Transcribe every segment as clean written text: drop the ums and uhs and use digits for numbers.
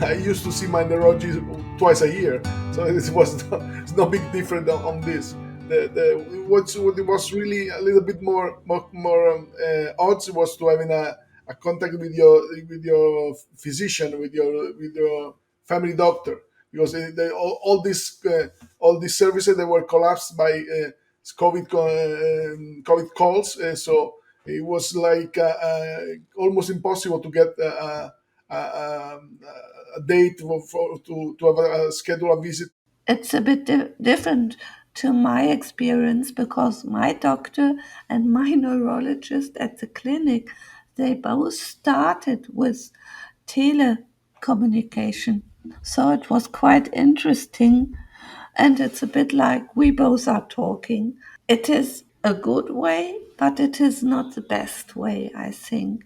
I used to see my neurologist twice a year, so it was it's no big different on this. What it was really a little bit more odds was to having a contact with your physician, with your family doctor, because all these services that were collapsed by COVID calls. So it was like almost impossible to get a, a date to have schedule a visit. It's a bit different to my experience because my doctor and my neurologist at the clinic, they both started with telecommunication. So it was quite interesting. And it's a bit like we both are talking. It is a good way, but it is not the best way, I think,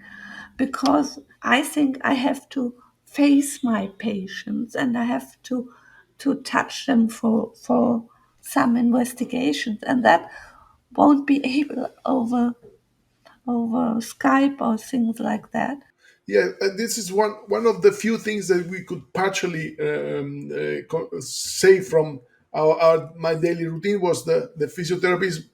because I think I have to face my patients and I have to touch them for some investigations, and that won't be able over Skype or things like that. Yeah, this is one of the few things that we could partially say from my daily routine was the physiotherapy is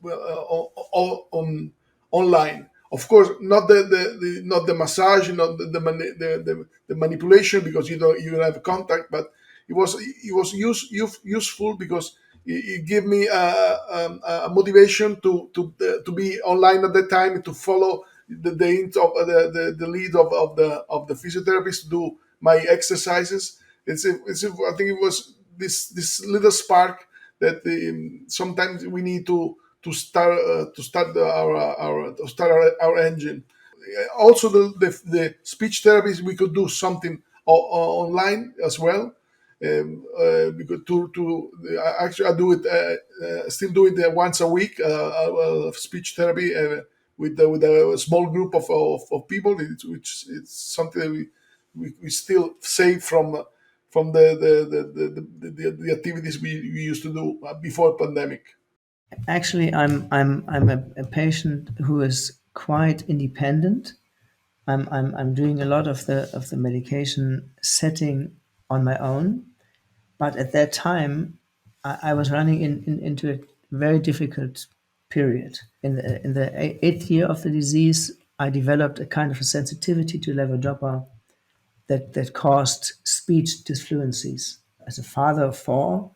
online. Of course, not not the massage, not the manipulation, because you don't have contact, but it was useful because it gave me a motivation to be online at that time, to follow the lead of the physiotherapist to do my exercises. I think it was this little spark that sometimes we need to start our engine. Also, the speech therapies, we could do something online as well. Because actually, I do it still do it once a week. Speech therapy with a small group of people, which it's something that we still save from the activities we used to do before pandemic. Actually, I'm a patient who is quite independent. I'm doing a lot of the medication setting on my own, but at that time, I was running into a very difficult period. In the eighth year of the disease, I developed a kind of a sensitivity to levodopa that caused speech disfluencies. As a father of four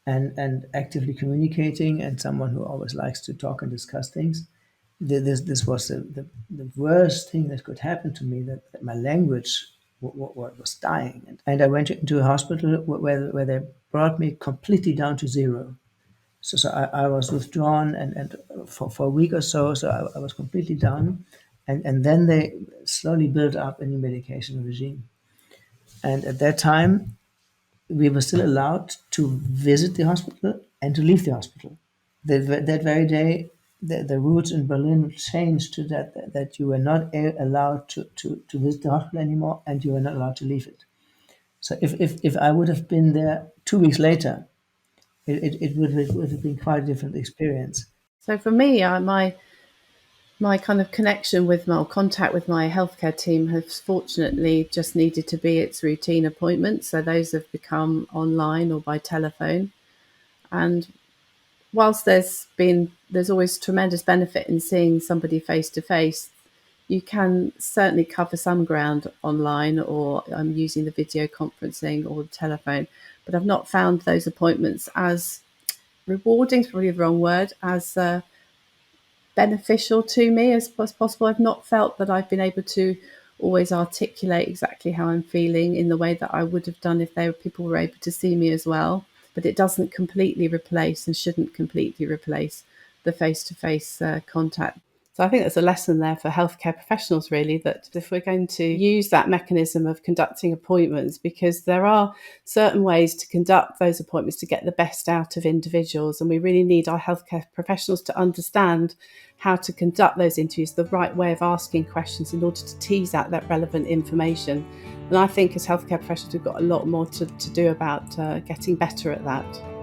and actively communicating and someone who always likes to talk and discuss things, this was the worst thing that could happen to me, that my language was dying. And I went into a hospital where they brought me completely down to zero. So I was withdrawn and for a week or so I was completely down. And then they slowly built up a new medication regime. And at that time, we were still allowed to visit the hospital and to leave the hospital. That very day, the rules in Berlin changed to that you were not allowed to visit the hospital anymore, and you were not allowed to leave it. So if I would have been there 2 weeks later, it would have been quite a different experience. So for me, my kind of connection with my or contact with my healthcare team has fortunately just needed to be its routine appointments. So those have become online or by telephone. And whilst there's always tremendous benefit in seeing somebody face to face, you can certainly cover some ground online or using the video conferencing or the telephone. But I've not found those appointments as rewarding, is probably the wrong word, as beneficial to me as possible. I've not felt that I've been able to always articulate exactly how I'm feeling in the way that I would have done if people were able to see me as well. But it doesn't completely replace and shouldn't completely replace the face-to-face contact. So I think there's a lesson there for healthcare professionals, really, that if we're going to use that mechanism of conducting appointments, because there are certain ways to conduct those appointments to get the best out of individuals, and we really need our healthcare professionals to understand how to conduct those interviews, the right way of asking questions in order to tease out that relevant information. And I think as healthcare professionals, we've got a lot more to do about getting better at that.